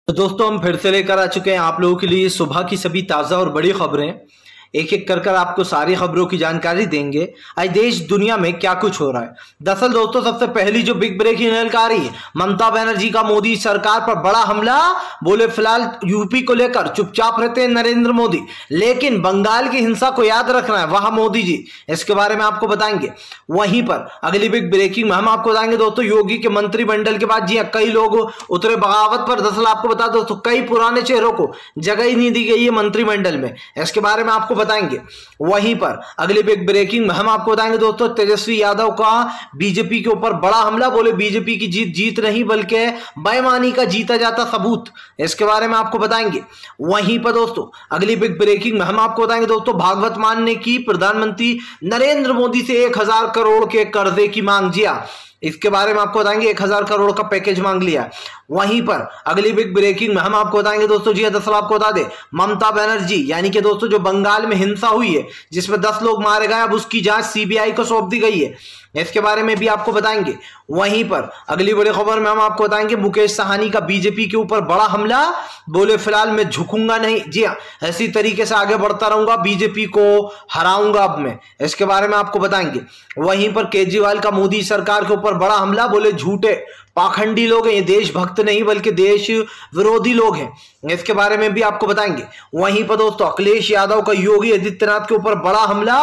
तो दोस्तों हम फिर से लेकर आ चुके हैं आप लोगों के लिए सुबह की सभी ताज़ा और बड़ी खबरें। एक एक कर आपको सारी खबरों की जानकारी देंगे। आज देश दुनिया में क्या कुछ हो रहा है। दरअसल दोस्तों सबसे पहली जो बिग ब्रेकिंग न्यूज़ आ रही है, ममता बनर्जी का मोदी सरकार पर बड़ा हमला। बोले फिलहाल यूपी को लेकर चुपचाप रहते हैं नरेंद्र मोदी, लेकिन बंगाल की हिंसा को याद रखना है वहां मोदी जी। इसके बारे में आपको बताएंगे। वहीं पर अगली बिग ब्रेकिंग में हम आपको बताएंगे दोस्तों योगी के मंत्रिमंडल के बाद जी हाँ कई लोग उतरे बगावत पर। दरअसल आपको बता दो दोस्तों कई पुराने चेहरों को जगह ही नहीं दी गई है मंत्रिमंडल में। इसके बारे में आपको बताएंगे। वहीं पर अगली बिग ब्रेकिंग में हम आपको बताएंगे दोस्तों तेजस्वी यादव का बीजेपी के ऊपर बड़ा हमला। बोले बीजेपी की जीत नहीं बल्कि बेईमानी का जीता जाता सबूत। इसके बारे में आपको बताएंगे। वहीं पर दोस्तों अगली बिग ब्रेकिंग में हम आपको बताएंगे दोस्तों भागवत मान ने की प्रधानमंत्री नरेंद्र मोदी से 1000 करोड़ के कर्जे की मांग। जी हां, इसके बारे में आपको बताएंगे। 1000 करोड़ का पैकेज मांग लिया। वहीं पर अगली बिग ब्रेकिंग में हम आपको बताएंगे दोस्तों जी दरअसल आपको बता दे ममता बनर्जी यानी कि दोस्तों जो बंगाल में हिंसा हुई है जिसमें 10 लोग मारे गए, अब उसकी जांच सीबीआई को सौंप दी गई है। इसके बारे में भी आपको बताएंगे। वहीं पर अगली बड़ी खबर में हम आपको बताएंगे मुकेश साहनी का बीजेपी के ऊपर बड़ा हमला। बोले फिलहाल मैं झुकूंगा नहीं, जी हाँ ऐसी तरीके से आगे बढ़ता रहूंगा, बीजेपी को हराऊंगा अब मैं। इसके बारे में आपको बताएंगे। वहीं पर केजरीवाल का मोदी सरकार के ऊपर बड़ा हमला। बोले झूठे पाखंडी लोग हैं, ये देशभक्त नहीं बल्कि देश विरोधी लोग हैं। इसके बारे में भी आपको बताएंगे। वहीं पर दोस्तों अखिलेश यादव का योगी आदित्यनाथ के ऊपर बड़ा हमला।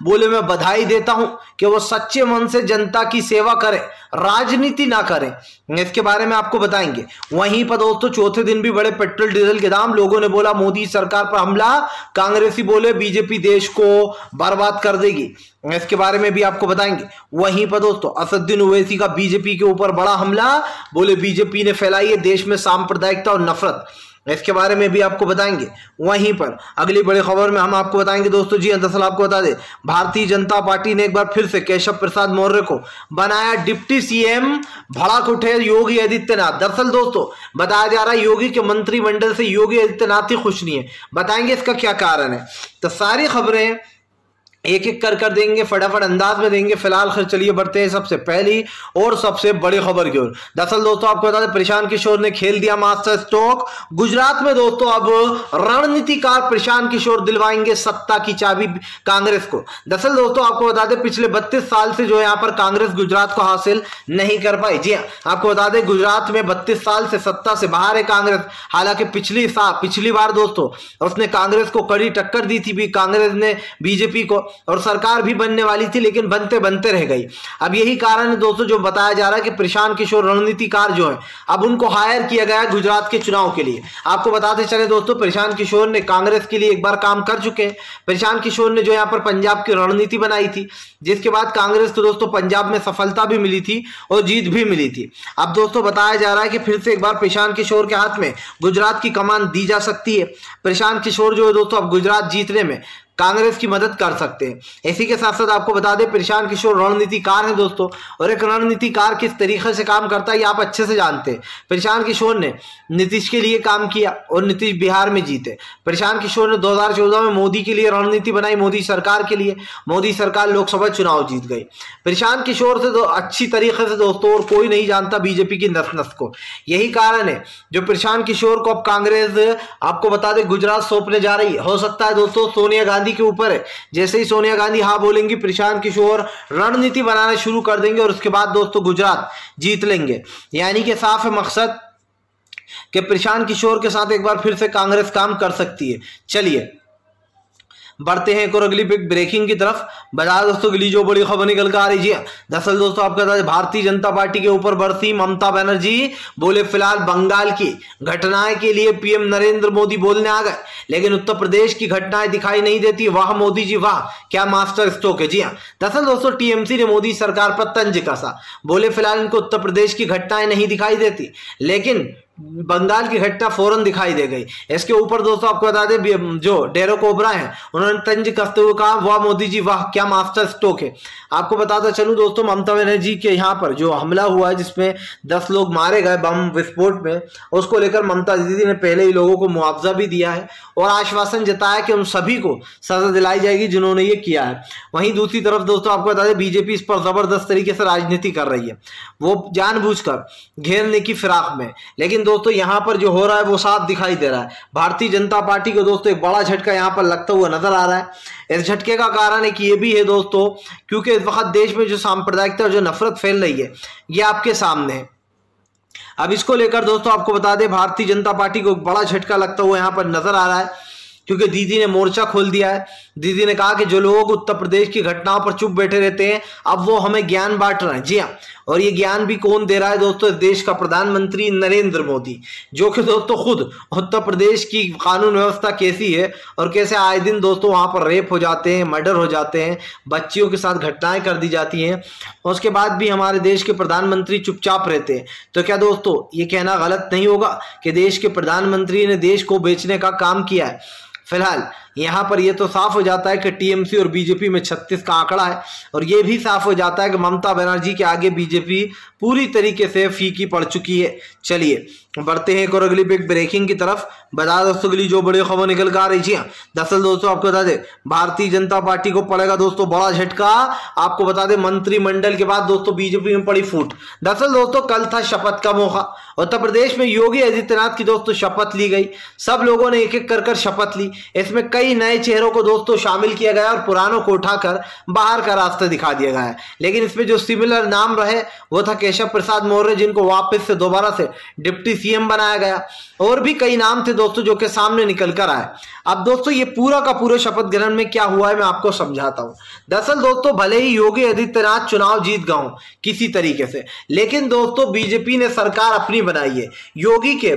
बोले मैं बधाई देता हूं कि वो सच्चे मन से जनता की सेवा करें, राजनीति ना करें। इसके बारे में आपको बताएंगे। वहीं पर दोस्तों चौथे दिन भी बड़े पेट्रोल डीजल के दाम। लोगों ने बोला मोदी सरकार पर हमला, कांग्रेसी बोले बीजेपी देश को बर्बाद कर देगी। इसके बारे में भी आपको बताएंगे। वहीं पर दोस्तों असदुद्दीन ओवैसी का बीजेपी के ऊपर बड़ा हमला। बोले बीजेपी ने फैलाई है देश में सांप्रदायिकता और नफरत। इसके बारे में भी आपको बताएंगे। वहीं पर अगली बड़ी खबर में हम आपको बताएंगे दोस्तों जी दरअसल आपको बता दें भारतीय जनता पार्टी ने एक बार फिर से केशव प्रसाद मौर्य को बनाया डिप्टी सीएम। भड़क उठे योगी आदित्यनाथ। दरअसल दोस्तों बताया जा रहा है योगी के मंत्रिमंडल से योगी आदित्यनाथ ही खुश नहीं है। बताएंगे इसका क्या कारण है। तो सारी खबरें एक एक कर देंगे, फटाफट अंदाज में देंगे। फिलहाल खैर चलिए बढ़ते हैं सबसे पहली और सबसे बड़ी खबर की ओर। दरअसल दोस्तों आपको बता दें प्रशांत किशोर ने खेल दिया मास्टर स्ट्रोक। गुजरात में दोस्तों अब रणनीतिकार प्रशांत किशोर दिलवाएंगे सत्ता की चाबी कांग्रेस को। दरअसल दोस्तों आपको बता दें पिछले 32 साल से जो यहाँ पर कांग्रेस गुजरात को हासिल नहीं कर पाई। जी हाँ आपको बता दें गुजरात में 32 साल से सत्ता से बाहर है कांग्रेस। हालांकि पिछली बार दोस्तों उसने कांग्रेस को कड़ी टक्कर दी थी भी कांग्रेस ने बीजेपी को, और सरकार भी बनने वाली थी लेकिन बनते बनते रह गई। अब यही कारण है दोस्तों जो बताया जा रहा है कि प्रशांत किशोर रणनीतिकार जो है अब उनको हायर किया गया है गुजरात के चुनाव के लिए। आपको बताते चले दोस्तों प्रशांत किशोर ने कांग्रेस के लिए एक बार काम कर चुके हैं। प्रशांत किशोर ने जो यहाँ पर पंजाब की रणनीति बनाई थी जिसके बाद कांग्रेस को दोस्तों पंजाब में सफलता भी मिली थी और जीत भी मिली थी। अब दोस्तों बताया जा रहा है कि फिर से एक बार प्रशांत किशोर के हाथ में गुजरात की कमान दी जा सकती है। प्रशांत किशोर जो है दोस्तों अब गुजरात जीतने में कांग्रेस की मदद कर सकते हैं। इसी के साथ साथ आपको बता दें प्रशांत किशोर रणनीतिकार हैं दोस्तों, और एक रणनीतिकार किस तरीके से काम करता है ये आप अच्छे से जानते हैं। प्रशांत किशोर ने नीतीश के लिए काम किया और नीतीश बिहार में जीते। प्रशांत किशोर ने 2014 में मोदी के लिए रणनीति बनाई, मोदी सरकार के लिए, मोदी सरकार लोकसभा चुनाव जीत गई। प्रशांत किशोर से अच्छी तरीके से दोस्तों और कोई नहीं जानता बीजेपी की नस नस को। यही कारण है जो प्रशांत किशोर को अब कांग्रेस आपको बता दें गुजरात सौंपने जा रही है। हो सकता है दोस्तों सोनिया गांधी के ऊपर है, जैसे ही सोनिया गांधी हाँ बोलेंगी प्रशांत किशोर रणनीति बनाना शुरू कर देंगे और उसके बाद दोस्तों गुजरात जीत लेंगे। यानी कि साफ है मकसद कि प्रशांत किशोर के साथ एक बार फिर से कांग्रेस काम कर सकती है। चलिए बढ़ते हैं एक और अगली बिग ब्रेकिंग की तरफ। बता दोस्तों अगली जो बड़ी खबर निकल कर आ रही है दरअसल दोस्तों आपका भारतीय जनता पार्टी के ऊपर बरसी ममता बनर्जी। बोले फिलहाल बंगाल की घटनाएं के लिए पीएम नरेंद्र मोदी बोलने आ गए, लेकिन उत्तर प्रदेश की घटनाएं दिखाई नहीं देती। वाह मोदी जी वाह, क्या मास्टर स्ट्रोक है। जी हाँ दरअसल दोस्तों टीएमसी ने मोदी सरकार पर तंज कसा। बोले फिलहाल इनको उत्तर प्रदेश की घटनाएं नहीं दिखाई देती लेकिन बंगाल की घटना फौरन दिखाई दे गई। इसके ऊपर दोस्तों आपको बता दें जो डेरेक ओब्रा है उन्होंने तंज कसते हुए कहा वाह मोदी जी वाह, क्या मास्टर स्ट्रोक है। आपको बताता चलूं दोस्तों ममता बनर्जी के यहाँ पर जो हमला हुआ है जिसमें 10 लोग मारे गए बम विस्फोट में, उसको लेकर ममता दीदी ने पहले ही लोगों को मुआवजा भी दिया है और आश्वासन जताया कि उन सभी को सजा दिलाई जाएगी जिन्होंने ये किया है। वहीं दूसरी तरफ दोस्तों आपको बता दें बीजेपी इस पर जबरदस्त तरीके से राजनीति कर रही है, वो जानबूझकर घेरने की फिराक में। लेकिन लेकिन दोस्तों यहाँ पर जो हो रहा है वो साफ दिखाई दे रहा है। भारतीय जनता पार्टी को दोस्तों एक बड़ा झटका यहाँ पर लगता हुआ नजर आ रहा है। इस झटके का कारण एक ये भी है दोस्तों, क्योंकि इस वक्त देश में जो सांप्रदायिकता और जो नफरत फैल रही है ये आपके सामने है। अब इसको लेकर दोस्तों आपको बता दें, भारतीय जनता पार्टी को एक बड़ा झटका लगता हुआ यहाँ पर नजर आ रहा है, क्योंकि दीदी ने मोर्चा खोल दिया है। दीदी ने कहा कि जो लोग उत्तर प्रदेश की घटनाओं पर चुप बैठे रहते हैं अब वो हमें ज्ञान बांट रहे हैं। जी हाँ, और ये ज्ञान भी कौन दे रहा है दोस्तों? इस देश का प्रधानमंत्री नरेंद्र मोदी, जो कि दोस्तों खुद उत्तर प्रदेश की कानून व्यवस्था कैसी है और कैसे आए दिन दोस्तों वहां पर रेप हो जाते हैं, मर्डर हो जाते हैं, बच्चियों के साथ घटनाएं कर दी जाती हैं, और उसके बाद भी हमारे देश के प्रधानमंत्री चुपचाप रहते हैं। तो क्या दोस्तों ये कहना गलत नहीं होगा कि देश के प्रधानमंत्री ने देश को बेचने का काम किया है? फिलहाल यहाँ पर यह तो साफ हो जाता है कि टीएमसी और बीजेपी में 36 का आंकड़ा है, और यह भी साफ हो जाता है कि ममता बनर्जी के आगे बीजेपी पूरी तरीके से फीकी पड़ चुकी है। चलिए बढ़ते हैं एक और अगली बिग ब्रेकिंग की तरफ। बता दोस्तों अगली जो बड़ी खबर निकल कर आ रही है, दरअसल दोस्तों आपको बता दें भारतीय जनता पार्टी को पड़ेगा दोस्तों बड़ा झटका। आपको बता दें मंत्रिमंडल के बाद दोस्तों बीजेपी में पड़ी फूट। दरअसल दोस्तों कल था शपथ का मौका। उत्तर प्रदेश में योगी आदित्यनाथ की दोस्तों शपथ ली गई। सब लोगों ने एक एक कर शपथ ली। इसमें कई नए चेहरों को दोस्तों शामिल किया गया और पुरानों को उठाकर बाहर का रास्ता दिखा दिया गया है। लेकिन इसमें जो सिमिलर नाम रहे वो था केशव प्रसाद मौर्य, जिनको वापस से दोबारा से डिप्टी सीएम बनाया गया। और भी कई नाम थे दोस्तों जो कि सामने निकल कर आए। अब दोस्तों ये पूरा का पूरा शपथ ग्रहण में क्या हुआ है मैं आपको समझाता हूं। दरअसल दोस्तों भले ही योगी आदित्यनाथ चुनाव जीत गए किसी तरीके से, लेकिन दोस्तों बीजेपी ने सरकार अपनी बनाई है। योगी के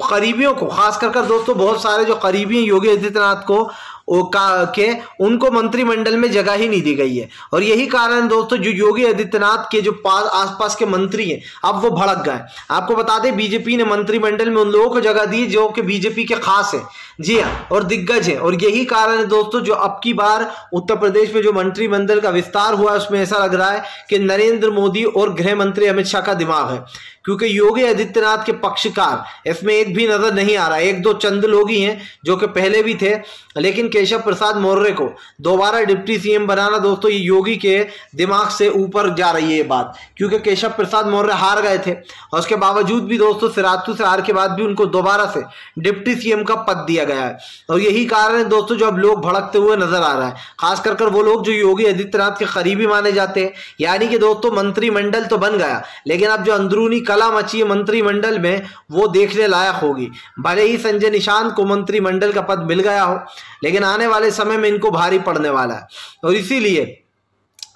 करीबियों को, खास कर दोस्तों बहुत सारे जो करीबी हैं योगी आदित्यनाथ को उनको मंत्रिमंडल में जगह ही नहीं दी गई है। और यही कारण दोस्तों जो योगी आदित्यनाथ के जो आसपास के मंत्री हैं अब वो भड़क गए। आपको बता दें बीजेपी ने मंत्रिमंडल में उन लोगों को जगह दी जो कि बीजेपी के खास है, जी हाँ, और दिग्गज है। और यही कारण है दोस्तों जो अब की बार उत्तर प्रदेश में जो मंत्रिमंडल का विस्तार हुआ है उसमें ऐसा लग रहा है कि नरेंद्र मोदी और गृह मंत्री अमित शाह का दिमाग है, क्योंकि योगी आदित्यनाथ के पक्षकार इसमें एक भी नजर नहीं आ रहा है। एक दो चंद लोग ही हैं जो कि पहले भी थे, लेकिन केशव प्रसाद मौर्य को दोबारा डिप्टी सीएम बनाना दोस्तों ये योगी के दिमाग से ऊपर जा रही है ये बात, क्योंकि केशव प्रसाद मौर्य हार गए थे और उसके बावजूद भी दोस्तों सिरातू से हार के बाद भी उनको दोबारा से डिप्टी सीएम का पद दिया गया है। और यही कारण है दोस्तों जो अब लोग भड़कते हुए नजर आ रहा है, खास कर वो लोग जो योगी आदित्यनाथ के करीबी माने जाते हैं। यानी कि दोस्तों मंत्रिमंडल तो बन गया, लेकिन अब जो अंदरूनी कला मची है मंत्रिमंडल में वो देखने लायक होगी। भले ही संजय निशांत को मंत्रिमंडल का पद मिल गया हो, लेकिन आने वाले समय में इनको भारी पड़ने वाला है। और इसीलिए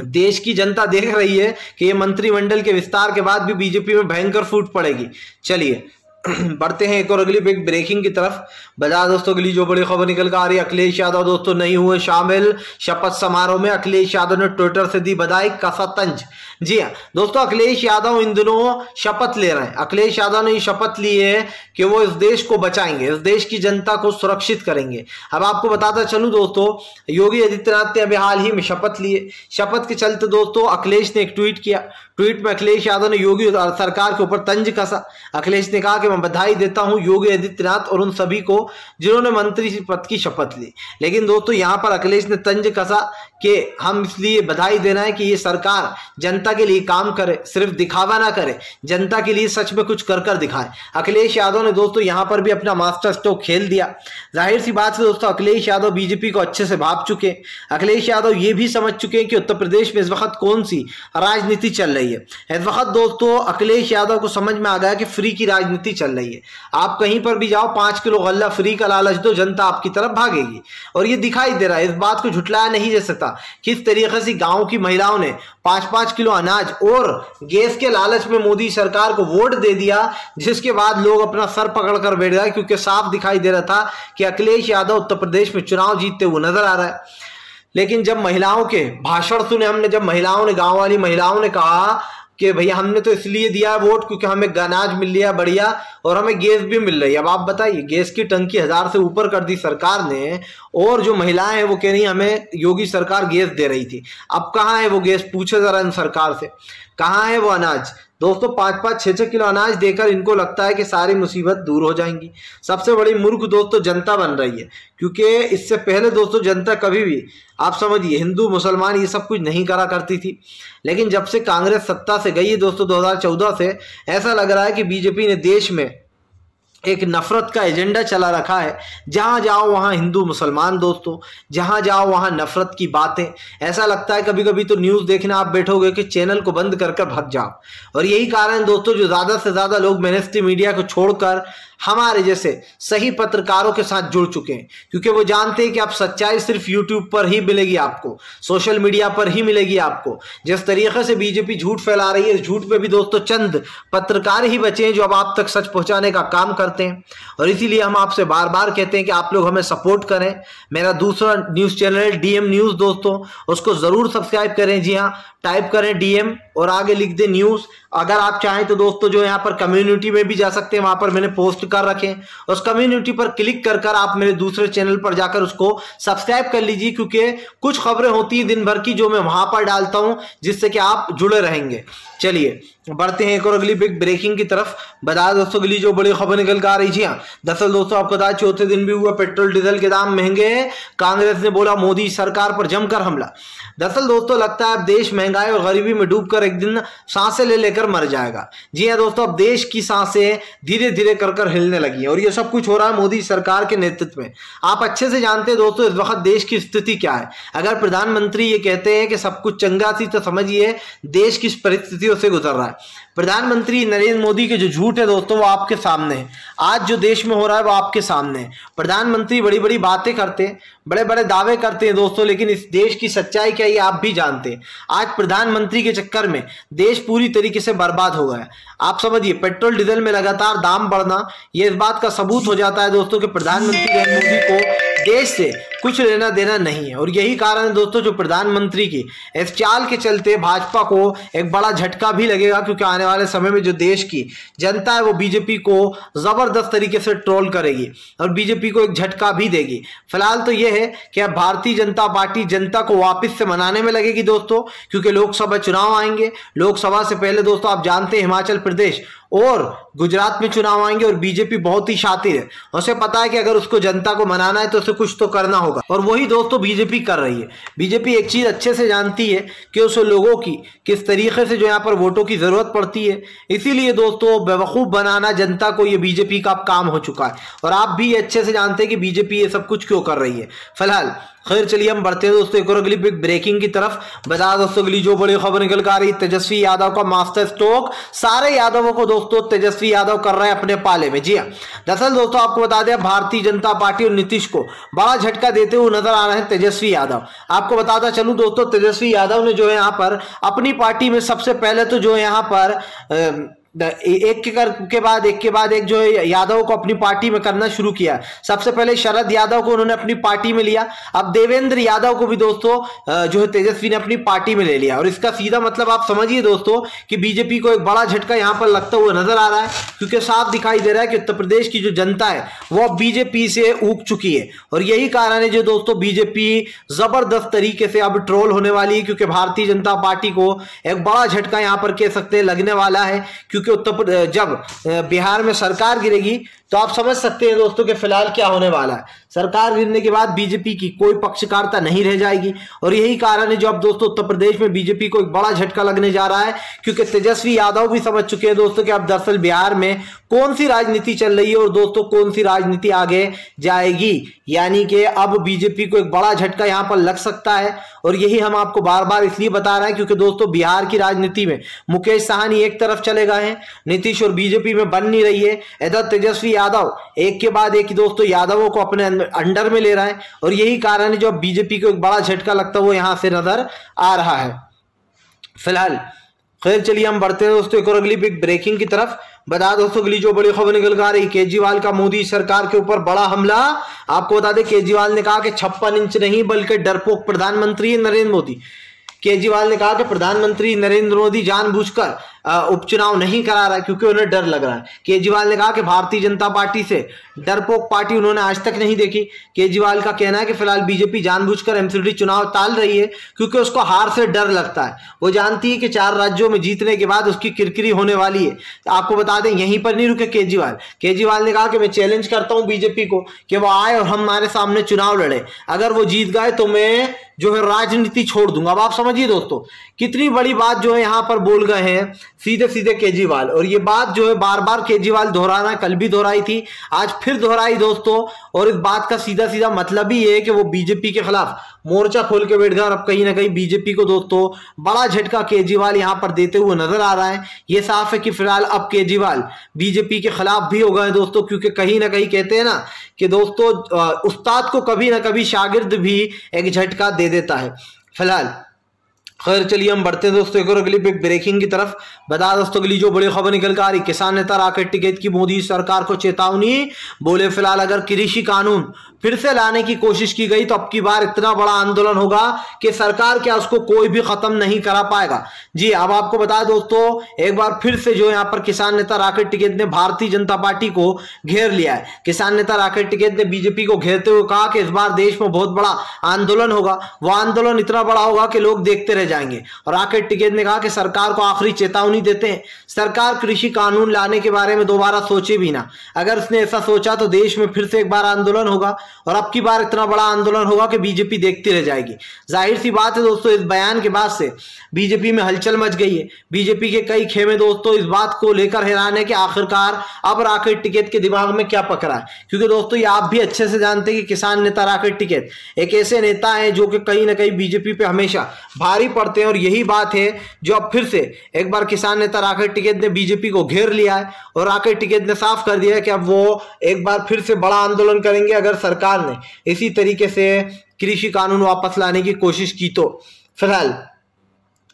देश की जनता देख रही है कि ये मंत्रिमंडल के विस्तार के बाद भी बीजेपी में भयंकर फूट पड़ेगी। चलिए बढ़ते हैं एक और अगली बिग ब्रेकिंग की तरफ। बता दोस्तों अगली जो बड़ी खबर निकल कर आ रही है, अखिलेश यादव दोस्तों नहीं हुए शामिल शपथ समारोह में। अखिलेश यादव ने ट्विटर से दी बधाई का तंज। जी हाँ दोस्तों, अखिलेश यादव इन दिनों शपथ ले रहे हैं। अखिलेश यादव ने शपथ ली है कि वो इस देश को बचाएंगे, इस देश की जनता को सुरक्षित करेंगे। अब आपको बताता चलूं दोस्तों, योगी आदित्यनाथ ने अभी हाल ही में शपथ लिए। शपथ के चलते दोस्तों अखिलेश ने एक ट्वीट किया। ट्वीट में अखिलेश यादव ने योगी सरकार के ऊपर तंज कसा। अखिलेश ने कहा कि मैं बधाई देता हूं योगी आदित्यनाथ और उन सभी को जिन्होंने मंत्री पद की शपथ ली। लेकिन दोस्तों यहां पर अखिलेश ने तंज कसा कि हम इसलिए बधाई देना है कि ये सरकार जनता के लिए काम करे, सिर्फ दिखावा ना करे, जनता के लिए सच में कुछ कर कर दिखाए। अखिलेश यादव ने दोस्तों यहां पर भी अपना मास्टर स्ट्रोक खेल दिया। जाहिर सी बात है दोस्तों अखिलेश यादव बीजेपी को अच्छे से भाप चुके। अखिलेश यादव ये भी समझ चुके हैं कि उत्तर प्रदेश में इस वक्त कौन सी राजनीति चल रही है। इस वक्त दोस्तों अखिलेश यादव को समझ में आ गया कि फ्री की राजनीति चल रही है। आप कहीं पर भी जाओ 5 किलो गल्ला फ्री का लालच दो, जनता आपकी तरफ भागेगी। और ये दिखाई दे रहा है, इस बात को झुटलाया नहीं जा सकता। किस तरीके से गांव की महिलाओं ने 5-5 किलो अनाज और गैस के लालच में मोदी सरकार को वोट दे दिया, जिसके बाद लोग अपना सर पकड़कर बैठ गए, क्योंकि साफ दिखाई दे रहा था कि अखिलेश यादव उत्तर प्रदेश में चुनाव जीतते हुए नजर आ रहा है। लेकिन जब महिलाओं के भाषण सुने हमने, जब महिलाओं ने, गांव वाली महिलाओं ने कहा कि भैया हमने तो इसलिए दिया वोट क्योंकि हमें अनाज मिल लिया बढ़िया और हमें गैस भी मिल रही है। अब आप बताइए, गैस की टंकी 1000 से ऊपर कर दी सरकार ने, और जो महिलाएं हैं वो कह रही हमें योगी सरकार गैस दे रही थी। अब कहाँ है वो गैस? पूछे जरा इन सरकार से, कहाँ है वो अनाज? दोस्तों 5-5, 6-6 किलो अनाज देकर इनको लगता है कि सारी मुसीबत दूर हो जाएंगी। सबसे बड़ी मूर्ख दोस्तों जनता बन रही है, क्योंकि इससे पहले दोस्तों जनता कभी भी, आप समझिए, हिंदू मुसलमान ये सब कुछ नहीं करा करती थी। लेकिन जब से कांग्रेस सत्ता से गई है दोस्तों 2014 से, ऐसा लग रहा है कि बीजेपी ने देश में एक नफरत का एजेंडा चला रखा है। जहां जाओ वहां हिंदू मुसलमान दोस्तों, जहां जाओ वहां नफरत की बातें। ऐसा लगता है कभी कभी तो न्यूज़ देखने आप बैठोगे कि चैनल को बंद कर भाग जाओ। और यही कारण दोस्तों जो ज़्यादा से ज़्यादा लोग मेनस्ट्रीम मीडिया को छोड़कर हमारे जैसे सही पत्रकारों के साथ जुड़ चुके हैं, क्योंकि वो जानते हैं कि आप सच्चाई सिर्फ यूट्यूब पर ही मिलेगी, आपको सोशल मीडिया पर ही मिलेगी। आपको जिस तरीके से बीजेपी झूठ फैला रही है, इस झूठ पे भी दोस्तों चंद पत्रकार ही बचे हैं जो अब आप तक सच पहुंचाने का काम करते हैं। और इसीलिए हम आपसे बार बार कहते हैं कि आप लोग हमें सपोर्ट करें। मेरा दूसरा न्यूज़ चैनल डीएम न्यूज़ दोस्तों, उसको ज़रूर सब्सक्राइब करें। जी हाँ, टाइप करें डीएम और आगे लिख दें न्यूज़। अगर आप चाहें तो दोस्तों जो यहाँ पर कम्युनिटी में भी जा सकते हैं, वहां पर मैंने पोस्ट कर रखे हैं। उस कम्युनिटी पर क्लिक कर आप मेरे दूसरे चैनल पर जाकर उसको सब्सक्राइब कर लीजिए, क्योंकि कुछ खबरें होती हैं दिन भर की जो मैं वहां पर डालता हूं, जिससे कि आप जुड़े रहेंगे। चलिए बढ़ते हैं एक और अगली बिग ब्रेकिंग की तरफ। बता दोस्तों अगली जो बड़ी खबर निकल कर आ रही थी। दरअसल दोस्तों आपको बता, चौथे दिन भी हुआ पेट्रोल डीजल के दाम महंगे हैं। कांग्रेस ने बोला मोदी सरकार पर जमकर हमला। दरअसल दोस्तों लगता है अब देश महंगाई और गरीबी में डूबकर एक दिन सांसें ले लेकर मर जाएगा। जी हाँ दोस्तों, अब देश की सांसें धीरे धीरे कर हिलने लगी है और ये सब कुछ हो रहा है मोदी सरकार के नेतृत्व में। आप अच्छे से जानते हैं दोस्तों इस वक्त देश की स्थिति क्या है। अगर प्रधानमंत्री ये कहते हैं कि सब कुछ चंगा सी, तो समझिए देश किस परिस्थितियों से गुजर रहा है। प्रधानमंत्री नरेंद्र मोदी के जो झूठ है दोस्तों वो आपके सामने है। आज जो देश में हो रहा है वो आपके सामने है। प्रधानमंत्री बड़ी बड़ी बातें करते हैं, बड़े बड़े दावे करते हैं दोस्तों, लेकिन इस देश की सच्चाई क्या है ये आप भी जानते हैं। आज प्रधानमंत्री के चक्कर में देश पूरी तरीके से बर्बाद हो गया है। आप समझिए पेट्रोल डीजल में लगातार दाम बढ़ना ये इस बात का सबूत हो जाता है दोस्तों कि प्रधानमंत्री नरेंद्र मोदी को देश से कुछ लेना देना नहीं है। और यही कारण है दोस्तों जो प्रधानमंत्री की इस चाल के चलते भाजपा को एक बड़ा झटका भी लगेगा, क्योंकि आने वाले समय में जो देश की जनता है वो बीजेपी को जबरदस्त तरीके से ट्रोल करेगी और बीजेपी को एक झटका भी देगी। फिलहाल तो यह है कि अब भारतीय जनता पार्टी जनता को वापस से मनाने में लगेगी दोस्तों, क्योंकि लोकसभा चुनाव आएंगे। लोकसभा से पहले दोस्तों आप जानते हैं हिमाचल प्रदेश और गुजरात में चुनाव आएंगे और बीजेपी बहुत ही शातिर है। उसे पता है कि अगर उसको जनता को मनाना है तो उसे कुछ तो करना होगा, और वही दोस्तों बीजेपी कर रही है। बीजेपी एक चीज अच्छे से जानती है कि उस लोगों की किस तरीके से जो यहाँ पर वोटों की जरूरत पड़ती है। इसीलिए दोस्तों बेवकूफ बनाना जनता को ये बीजेपी का काम हो चुका है, और आप भी अच्छे से जानते हैं कि बीजेपी ये सब कुछ क्यों कर रही है। फिलहाल खैर चलिए हम बढ़ते हैं दोस्तों एक और अगली बिग ब्रेकिंग की तरफ। बता दोस्तों अगली जो बड़ी खबर निकल कर आ रही, तेजस्वी यादव का मास्टर स्ट्रोक। सारे यादवों को दोस्तों तेजस्वी यादव कर रहे हैं अपने पाले में। जी हाँ, दरअसल दोस्तों आपको बता दें भारतीय जनता पार्टी और नीतीश को बड़ा झटका देते हुए नजर आ रहे हैं तेजस्वी यादव। आपको बताता चलूं दोस्तों तेजस्वी यादव ने जो है यहाँ पर अपनी पार्टी में सबसे पहले तो जो है यहाँ पर एक के बाद एक जो है यादव को अपनी पार्टी में करना शुरू किया। सबसे पहले शरद यादव को उन्होंने अपनी पार्टी में लिया, अब देवेंद्र यादव को भी दोस्तों जो है तेजस्वी ने अपनी पार्टी में ले लिया। और इसका सीधा मतलब आप समझिए दोस्तों कि बीजेपी को एक बड़ा झटका यहां पर लगता हुआ नजर आ रहा है, क्योंकि साफ दिखाई दे रहा है कि उत्तर प्रदेश की जो जनता है वो अब बीजेपी से ऊब चुकी है। और यही कारण है जो दोस्तों बीजेपी जबरदस्त तरीके से अब ट्रोल होने वाली है, क्योंकि भारतीय जनता पार्टी को एक बड़ा झटका यहां पर कह सकते हैं लगने वाला है। क्योंकि जब बिहार में सरकार गिरेगी तो आप समझ सकते हैं दोस्तों कि फिलहाल क्या होने वाला है। सरकार गिरने के बाद बीजेपी की कोई पक्षकारिता नहीं रह जाएगी, और यही कारण है जो अब दोस्तों उत्तर प्रदेश में बीजेपी को एक बड़ा झटका लगने जा रहा है, क्योंकि तेजस्वी यादव भी समझ चुके हैं दोस्तों कि अब दरअसल बिहार में कौन सी राजनीति चल रही है और दोस्तों कौन सी राजनीति आगे जाएगी। यानी कि अब बीजेपी को एक बड़ा झटका यहां पर लग सकता है, और यही हम आपको बार बार इसलिए बता रहे हैं क्योंकि दोस्तों बिहार की राजनीति में मुकेश साहनी एक तरफ चले गए हैं, नीतीश और बीजेपी में बन नहीं रही है। इधर तेजस्वी यादव एक के बाद एक दोस्तों यादवों को अपने अंडर में ले रहा है, और यही कारण है जो बीजेपी को एक बड़ा झटका लगता हुआ यहां से नजर आ रहा है। फिलहाल खैर चलिए हम बढ़ते हैं दोस्तों एक और अगली बिग ब्रेकिंग की तरफ। बता दोस्तों अगली जो बड़ी खबर निकल कर आ रही, केजरीवाल का मोदी सरकार के ऊपर बड़ा हमला। आपको बता दें केजरीवाल ने कहा कि 56 इंच नहीं बल्कि डरपोक प्रधानमंत्री नरेंद्र मोदी। केजरीवाल ने कहा कि प्रधानमंत्री नरेंद्र मोदी जानबूझकर उपचुनाव नहीं करा रहा है क्योंकि उन्हें डर लग रहा है। केजरीवाल ने कहा कि भारतीय जनता पार्टी से डरपोक पार्टी उन्होंने आज तक नहीं देखी। केजरीवाल का कहना है कि फिलहाल बीजेपी जानबूझकर एमसीडी चुनाव टाल रही है क्योंकि उसको हार से डर लगता है। वो जानती है कि 4 राज्यों में जीतने के बाद उसकी किरकिरी होने वाली है। आपको बता दें यहीं पर नहीं रुके केजरीवाल ने कहा कि मैं चैलेंज करता हूं बीजेपी को कि वो आए और हमारे सामने चुनाव लड़े, अगर वो जीत गए तो मैं जो है राजनीति छोड़ दूंगा। अब आप समझिए दोस्तों कितनी बड़ी बात जो है यहां पर बोल गए हैं सीधे सीधे केजरीवाल। और ये बात जो है बार बार केजरीवाल दोहराना, कल भी दोहराई थी, आज फिर दोहराई दोस्तों। और इस बात का सीधा सीधा मतलब ही है कि वो बीजेपी के खिलाफ मोर्चा खोल के बैठ गए और अब कहीं ना कहीं बीजेपी को दोस्तों बड़ा झटका केजरीवाल यहां पर देते हुए नजर आ रहा है। ये साफ है कि फिलहाल अब केजरीवाल बीजेपी के खिलाफ भी हो गए दोस्तों, क्योंकि कहीं ना कहीं कहते हैं ना कि दोस्तों उस्ताद को कभी ना कभी शागिर्द भी एक झटका दे देता है। फिलहाल खैर चलिए हम बढ़ते हैं दोस्तों एक और अगली बिग ब्रेकिंग की तरफ। बता दोस्तों अगली जो बड़ी खबर निकल कर आ रही, किसान नेता राकेश टिकैत की मोदी सरकार को चेतावनी। बोले फिलहाल अगर कृषि कानून फिर से लाने की कोशिश की गई तो अब की बार इतना बड़ा आंदोलन होगा कि सरकार क्या उसको कोई भी खत्म नहीं करा पाएगा। जी अब आपको बता दोस्तों एक बार फिर से जो यहाँ पर किसान नेता राकेश टिकैत ने भारतीय जनता पार्टी को घेर लिया है। किसान नेता राकेश टिकैत ने बीजेपी को घेरते हुए कहा कि इस बार देश में बहुत बड़ा आंदोलन होगा। वो आंदोलन इतना बड़ा होगा कि लोग देखते रह जाएंगे। और राकेश टिकैत ने कहा कि सरकार को आखिरी चेतावनी देते हैं, सरकार कृषि कानून लाने के बारे में दोबारा सोचे भी ना। अगर उसने ऐसा सोचा तो देश में फिर से एक बार आंदोलन होगा और अब की बार इतना बड़ा आंदोलन होगा कि बीजेपी देखती रह जाएगी। जाहिर सी बात है दोस्तों इस बयान के बाद से बीजेपी में हलचल मच गई है। बीजेपी के कई खेमे दोस्तों इस बात को लेकर हैरान है कि आखिरकार अब राकेश टिकैत के दिमाग में क्या पकड़ा है। क्योंकि दोस्तों ये आप भी अच्छे से जानते हैं कि किसान नेता राकेश टिकैत एक ऐसे नेता है जो कि कहीं ना कहीं बीजेपी पे हमेशा भारी पड़ते हैं। और यही बात है जो अब फिर से एक बार किसान नेता राकेश टिकैत ने बीजेपी को घेर लिया है और राकेश टिकैत ने साफ कर दिया है कि अब वो एक बार फिर से बड़ा आंदोलन करेंगे अगर सरकार ने इसी तरीके से कृषि कानून वापस लाने की कोशिश की तो। फिलहाल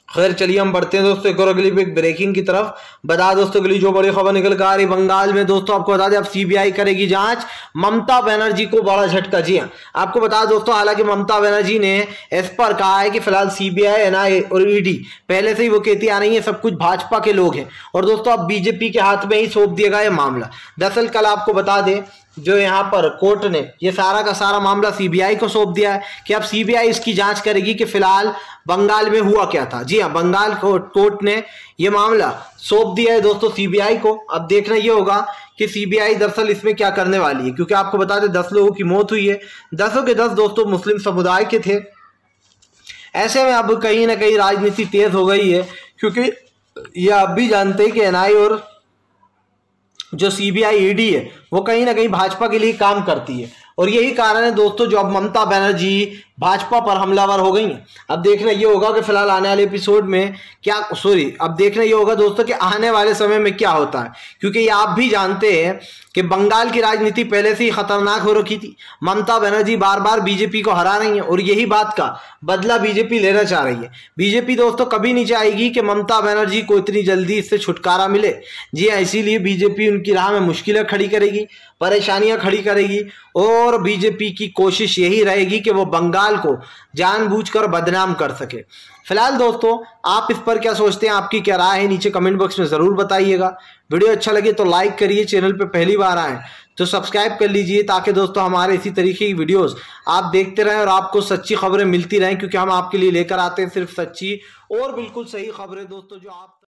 खैर चलिए हम बढ़ते हैं दोस्तों एक और अगली बिग ब्रेकिंग की तरफ। बता दोस्तों अगली जो बड़ी खबर निकल कर आ रही, बंगाल में दोस्तों आपको बता दें अब सीबीआई करेगी जांच, ममता बनर्जी को बड़ा झटका। जी हाँ आपको बता दोस्तों हालांकि ममता बनर्जी ने इस पर कहा है कि फिलहाल सीबीआई, एनआईए और ईडी पहले से ही वो कहती आ रही है सब कुछ भाजपा के लोग हैं और दोस्तों अब बीजेपी के हाथ में ही सौंप दिया गया मामला। दरअसल कल आपको बता दें जो यहाँ पर कोर्ट ने ये सारा का सारा मामला सीबीआई को सौंप दिया है कि अब सीबीआई इसकी जांच करेगी कि फिलहाल बंगाल में हुआ क्या था। जी हाँ बंगाल कोर्ट ने ये मामला सौंप दिया है दोस्तों सीबीआई को। अब देखना ये होगा कि सीबीआई दरअसल इसमें क्या करने वाली है, क्योंकि आपको बता दें 10 लोगों की मौत हुई है, 10 के 10 दोस्तों मुस्लिम समुदाय के थे। ऐसे में अब कहीं ना कहीं राजनीति तेज हो गई है, क्योंकि ये आप भी जानते हैं कि एनआईए और जो सीबीआई ईडी है वो कहीं ना कहीं भाजपा के लिए काम करती है। और यही कारण है दोस्तों जो अब ममता बनर्जी भाजपा पर हमलावर हो गई हैं। अब देखना ये होगा कि फिलहाल आने वाले एपिसोड में क्या अब देखना ये होगा दोस्तों कि आने वाले समय में क्या होता है, क्योंकि ये आप भी जानते हैं कि बंगाल की राजनीति पहले से ही खतरनाक हो रखी थी। ममता बनर्जी बार बार बीजेपी को हरा रही है और यही बात का बदला बीजेपी लेना चाह रही है। बीजेपी दोस्तों कभी नहीं चाहेगी कि ममता बनर्जी को इतनी जल्दी इससे छुटकारा मिले। जी हाँ इसीलिए बीजेपी उनकी राह में मुश्किलें खड़ी करेगी, परेशानियां खड़ी करेगी और बीजेपी की कोशिश यही रहेगी कि वो बंगाल को जानबूझकर बदनाम कर सके। फिलहाल दोस्तों आप इस पर क्या सोचते हैं, आपकी क्या राय है नीचे कमेंट बॉक्स में जरूर बताइएगा। वीडियो अच्छा लगे तो लाइक करिए, चैनल पे पहली बार आए तो सब्सक्राइब कर लीजिए ताकि दोस्तों हमारे इसी तरीके की वीडियोस आप देखते रहें और आपको सच्ची खबरें मिलती रहें, क्योंकि हम आपके लिए लेकर आते हैं सिर्फ सच्ची और बिल्कुल सही खबरें दोस्तों जो आप